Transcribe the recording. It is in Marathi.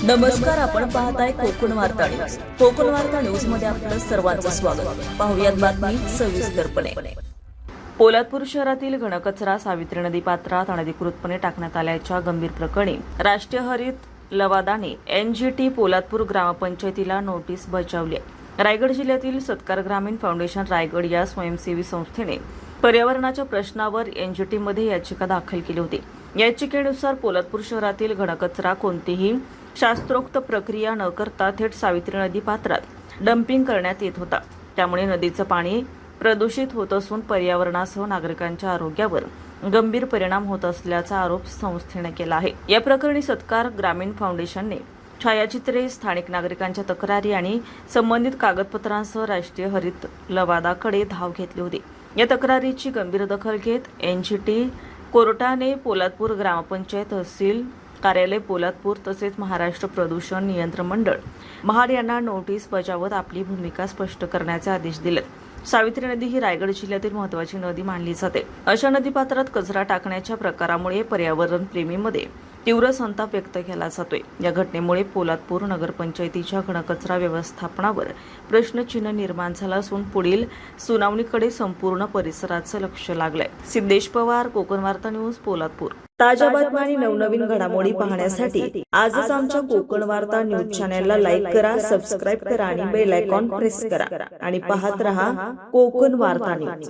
नमस्कार, आपण पाहताय कोकण वार्ता न्यूज. कोकण वार्ता न्यूज मध्ये आपलं सर्वांचं स्वागत. पाहुयात बातमी सविस्तरपणे. पोलादपूर शहरातील घनकचरा सावित्री नदी पात्रात अनधिकृतपणे टाकण्यात आल्याच्या गंभीर प्रकरणी राष्ट्रीय हरित लवादाने एनजीटी पोलादपूर ग्रामपंचायतीला नोटीस बजावली आहे. रायगड जिल्ह्यातील सत्कार ग्रामीण फाउंडेशन रायगड या स्वयंसेवी संस्थेने पर्यावरणाच्या प्रश्नावर एनजीटीमध्ये याचिका दाखल केली होती. याचिकेनुसार पोलादपूर शहरातील घनकचरा कोणतीही शास्त्रोक्त प्रक्रिया न करता थेट सावित्री नदी पात्रात डम्पिंग करण्यात येत होता. त्यामुळे नदीचं पाणी प्रदूषित होत असून पर्यावरणासह नागरिकांच्या आरोग्यावर गंभीर परिणाम होत असल्याचा आरोप संस्थेने केला आहे. या प्रकरणी सत्कार ग्रामीण फाउंडेशनने छायाचित्रे, स्थानिक नागरिकांच्या तक्रारी आणि संबंधित कागदपत्रांसह राष्ट्रीय हरित लवादाकडे धाव घेतली होती. या तक्रारीची गंभीर दखल घेत एनजीटी कोर्टाने पोलादपूर ग्रामपंचायत, तहसील कार्यालय पोलादपूर तसेच महाराष्ट्र प्रदूषण नियंत्रण मंडळ महाड यांना नोटीस बजावत आपली भूमिका स्पष्ट करण्याचे आदेश दिले. सावित्री नदी ही रायगड जिल्ह्यातील महत्त्वाची नदी मानली जाते. अशा नदीपात्रात कचरा टाकण्याच्या प्रकारामुळे पर्यावरण प्रेमीमध्ये तीव्र संताप व्यक्त केला जातोय. या घटनेमुळे पोलादपूर नगरपंचायतीच्या घनकचरा व्यवस्थापनावर प्रश्नचिन्ह निर्माण झालं असून पुढील सुनावणीकडे संपूर्ण परिसराचं लक्ष लागलंय. सिद्धेश पवार, कोकण वार्ता न्यूज, पोलादपूर. ताज्या बातम्या आणि नवनवीन घडामोडी पाहण्यासाठी आजच आमच्या कोकण वार्ता न्यूज चॅनलला लाईक करा, सबस्क्राईब करा आणि बेल आयकॉन प्रेस करा आणि पाहत रहा कोकण वार्ता न्यूज.